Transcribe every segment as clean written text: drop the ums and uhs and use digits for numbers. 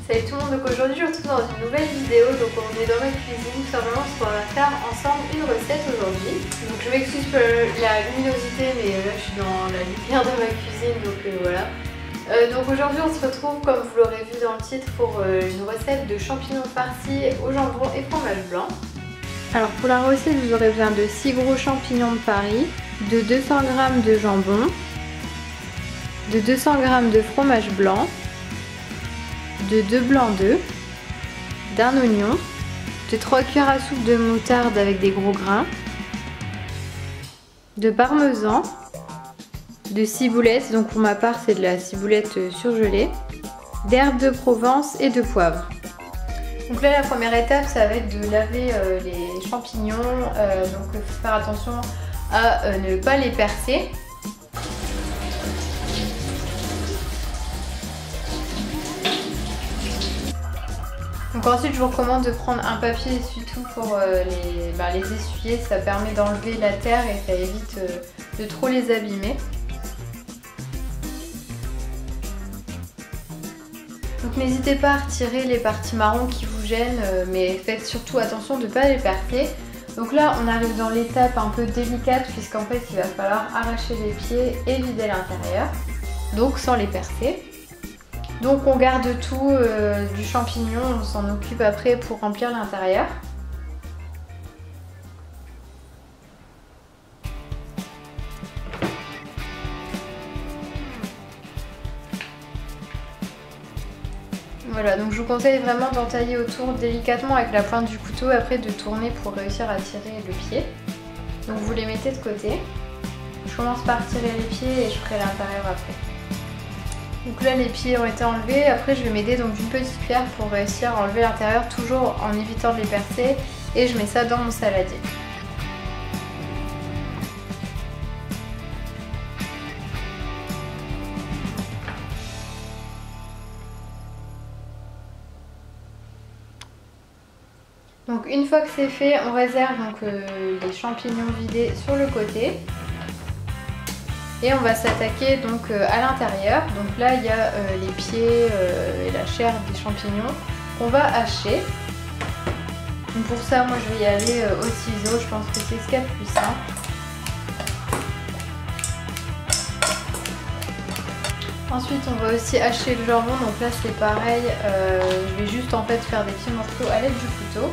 Salut tout le monde, donc aujourd'hui je vous retrouve dans une nouvelle vidéo. Donc on est dans ma cuisine, tout simplement on va faire ensemble une recette aujourd'hui. Donc je m'excuse pour la luminosité, mais là je suis dans la lumière de ma cuisine, donc voilà. Donc aujourd'hui on se retrouve, comme vous l'aurez vu dans le titre, pour une recette de champignons farcis au jambon et fromage blanc. Alors pour la recette vous aurez besoin de 6 gros champignons de Paris, de 200 g de jambon, de 200 g de fromage blanc, de 2 blancs d'œufs, d'un oignon, de 3 cuillères à soupe de moutarde avec des gros grains, de parmesan, de ciboulette, donc pour ma part c'est de la ciboulette surgelée, d'herbes de Provence et de poivre. Donc là la première étape ça va être de laver les champignons, donc faut faire attention à ne pas les percer. Donc ensuite je vous recommande de prendre un papier essuie-tout pour les essuyer, ça permet d'enlever la terre et ça évite de trop les abîmer. Donc n'hésitez pas à retirer les parties marron qui vous gênent, mais faites surtout attention de ne pas les percer. Donc là on arrive dans l'étape un peu délicate puisqu'en fait il va falloir arracher les pieds et vider l'intérieur, donc sans les percer. Donc on garde tout du champignon, on s'en occupe après pour remplir l'intérieur. Voilà, donc je vous conseille vraiment d'entailler autour délicatement avec la pointe du couteau, après de tourner pour réussir à tirer le pied. Donc vous les mettez de côté. Je commence par tirer les pieds et je ferai l'intérieur après. Donc là les pieds ont été enlevés, après je vais m'aider donc d'une petite cuillère pour réussir à enlever l'intérieur, toujours en évitant de les percer, et je mets ça dans mon saladier. Donc une fois que c'est fait, on réserve donc les champignons vidés sur le côté. Et on va s'attaquer donc à l'intérieur. Donc là il y a les pieds et la chair des champignons qu'on va hacher. Donc pour ça moi je vais y aller au ciseau, je pense que c'est ce qu'il y a de plus simple. Ensuite on va aussi hacher le jambon, donc là c'est pareil, je vais juste en fait faire des petits morceaux à l'aide du couteau.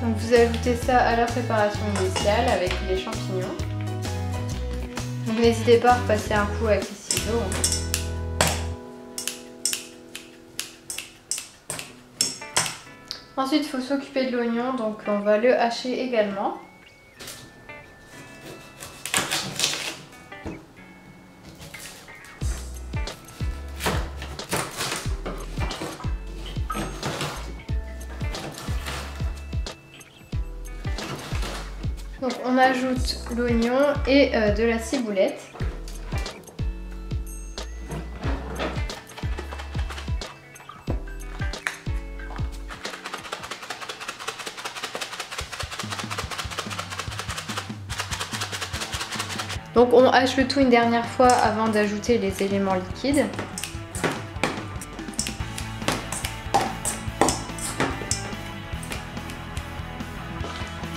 Donc vous ajoutez ça à la préparation initiale avec les champignons. Donc n'hésitez pas à repasser un coup avec les ciseaux. Ensuite il faut s'occuper de l'oignon, donc on va le hacher également. Donc on ajoute l'oignon et de la ciboulette. Donc on hache le tout une dernière fois avant d'ajouter les éléments liquides.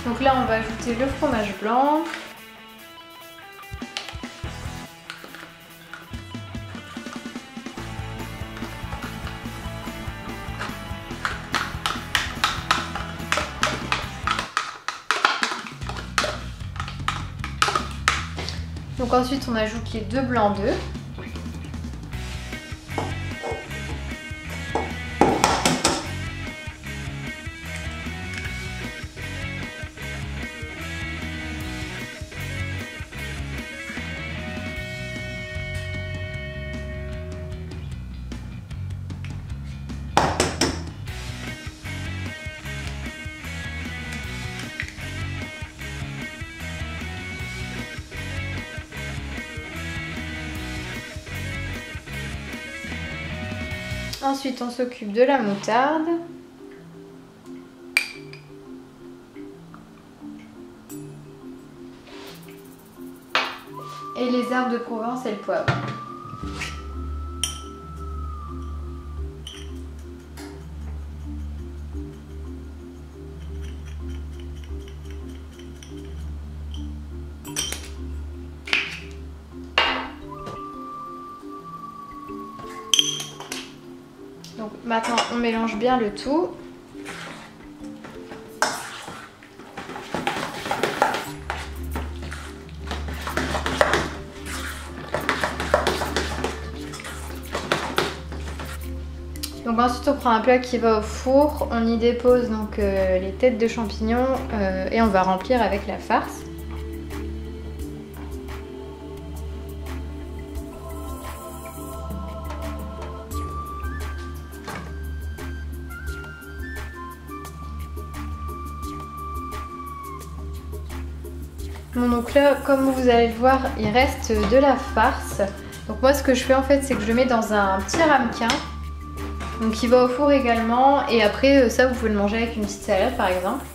Donc là on va ajouter le fromage blanc. Donc ensuite on ajoute les 2 blancs d'œufs. Ensuite on s'occupe de la moutarde. Et les herbes de Provence et le poivre. Donc maintenant on mélange bien le tout. Donc ensuite on prend un plat qui va au four, on y dépose donc les têtes de champignons et on va remplir avec la farce. Bon, donc là, comme vous allez le voir, il reste de la farce. Donc moi ce que je fais en fait, c'est que je le mets dans un petit ramequin. Donc qui va au four également. Et après ça vous pouvez le manger avec une petite salade par exemple.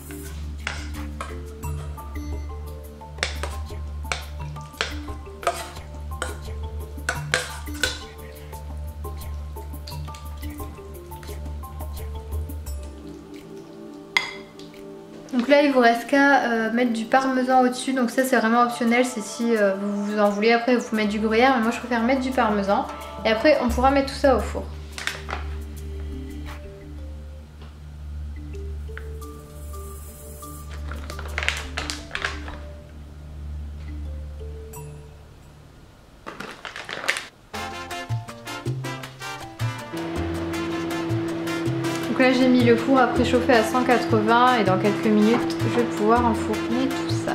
Donc là il vous reste qu'à mettre du parmesan au-dessus, donc ça c'est vraiment optionnel, c'est si vous en voulez, après vous mettez du gruyère, mais moi je préfère mettre du parmesan et après on pourra mettre tout ça au four. Donc là j'ai mis le four à préchauffer à 180 et dans quelques minutes je vais pouvoir enfourner tout ça.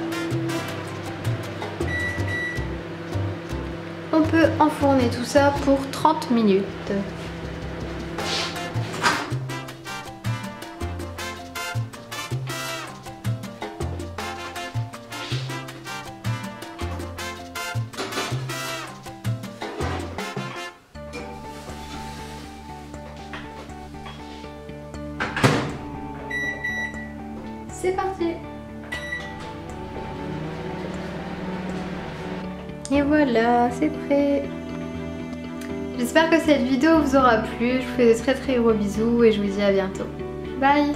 On peut enfourner tout ça pour 30 minutes. C'est parti! Et voilà, c'est prêt! J'espère que cette vidéo vous aura plu, je vous fais de très gros bisous et je vous dis à bientôt. Bye!